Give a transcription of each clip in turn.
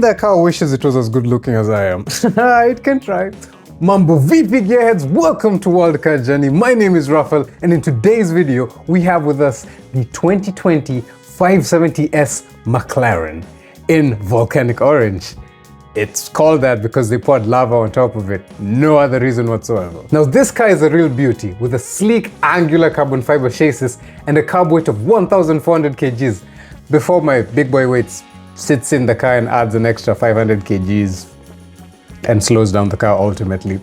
That car wishes it was as good looking as I am. It can try. Mambo VP Gearheads, welcome to World Car Journey. My name is Rafael, and in today's video, we have with us the 2020 570S McLaren in Volcano Orange. It's called that because they poured lava on top of it. No other reason whatsoever. Now, this car is a real beauty with a sleek angular carbon fiber chassis and a carb weight of 1,400 kgs. Before my big boy weights sits in the car and adds an extra 500 kgs and slows down the car ultimately.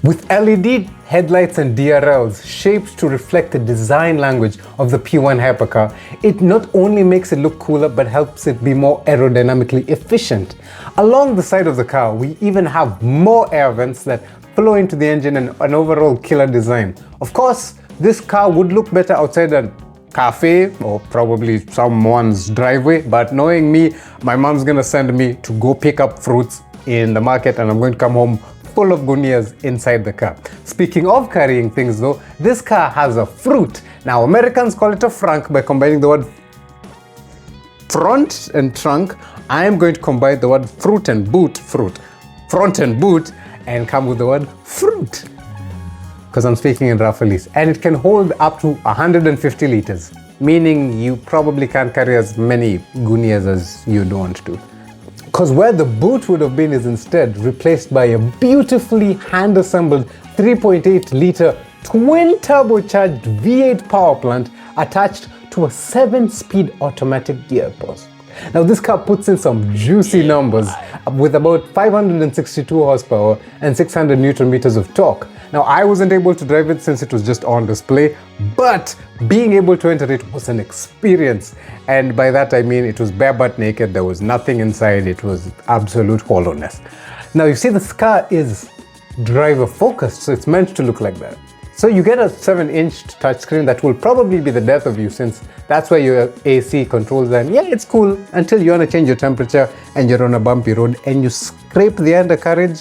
With LED headlights and DRLs shaped to reflect the design language of the P1 hypercar, it not only makes it look cooler but helps it be more aerodynamically efficient. Along the side of the car, we even have more air vents that flow into the engine and an overall killer design. Of course, this car would look better outside a cafe or probably someone's driveway, but knowing me, my mom's gonna send me to go pick up fruits in the market and I'm going to come home full of gunias inside the car. Speaking of carrying things though, this car has a froot. Now Americans call it a frunk by combining the word front and trunk. I am going to combine the word front and boot, and come with the word fruit, because I'm speaking in Rafaelese, and it can hold up to 150 liters, meaning you probably can't carry as many gunias as you'd want to. Because where the boot would have been is instead replaced by a beautifully hand-assembled 3.8 liter twin turbocharged V8 power plant attached to a 7-speed automatic gearbox. Now this car puts in some juicy numbers with about 562 horsepower and 600 Newton meters of torque. Now I wasn't able to drive it since it was just on display, but being able to enter it was an experience. And by that I mean it was bare butt naked, there was nothing inside, it was absolute hollowness. Now you see this car is driver focused, so it's meant to look like that. So you get a 7-inch touchscreen that will probably be the death of you, since that's where your AC controls, and yeah, it's cool until you want to change your temperature and you're on a bumpy road and you scrape the undercarriage.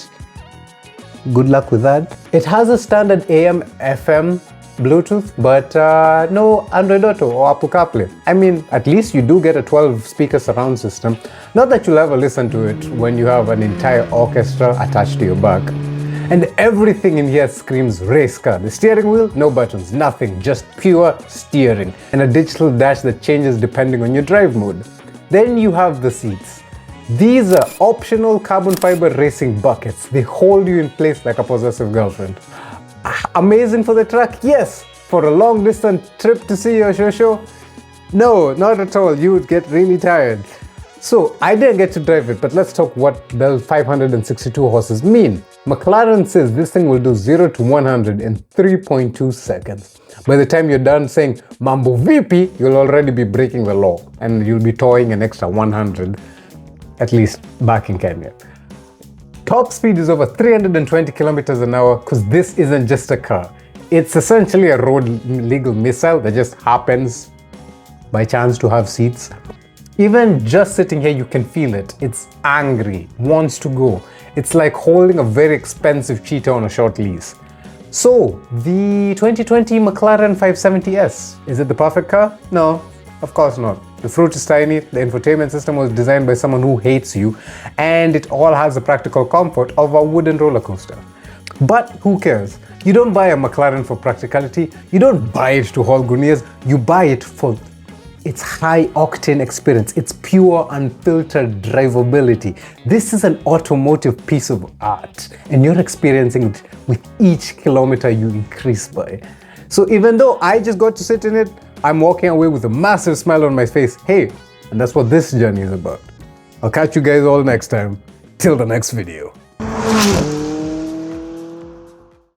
Good luck with that. It has a standard AM, FM, Bluetooth, but no Android Auto or Apple CarPlay. I mean, at least you do get a 12-speaker surround system. Not that you'll ever listen to it when you have an entire orchestra attached to your back. And everything in here screams race car. The steering wheel, no buttons, nothing, just pure steering. And a digital dash that changes depending on your drive mode. Then you have the seats. These are optional carbon fiber racing buckets. They hold you in place like a possessive girlfriend. Amazing for the track? Yes. For a long distance trip to see your show? No, not at all. You would get really tired. So I didn't get to drive it, but let's talk what the 562 horses mean. McLaren says this thing will do 0 to 100 in 3.2 seconds. By the time you're done saying Mambo VP, you'll already be breaking the law and you'll be towing an extra 100, at least back in Kenya. Top speed is over 320 kilometers an hour because this isn't just a car. It's essentially a road legal missile that just happens by chance to have seats. Even just sitting here, you can feel it. It's angry, wants to go. It's like holding a very expensive cheetah on a short leash. So, the 2020 McLaren 570S, is it the perfect car? No, of course not. The fruit is tiny, the infotainment system was designed by someone who hates you, and it all has the practical comfort of a wooden roller coaster. But who cares? You don't buy a McLaren for practicality, you don't buy it to haul gunias, you buy it for its high-octane experience, its pure, unfiltered drivability. This is an automotive piece of art, and you're experiencing it with each kilometer you increase by. So even though I just got to sit in it, I'm walking away with a massive smile on my face. Hey, and that's what this journey is about. I'll catch you guys all next time. Till the next video.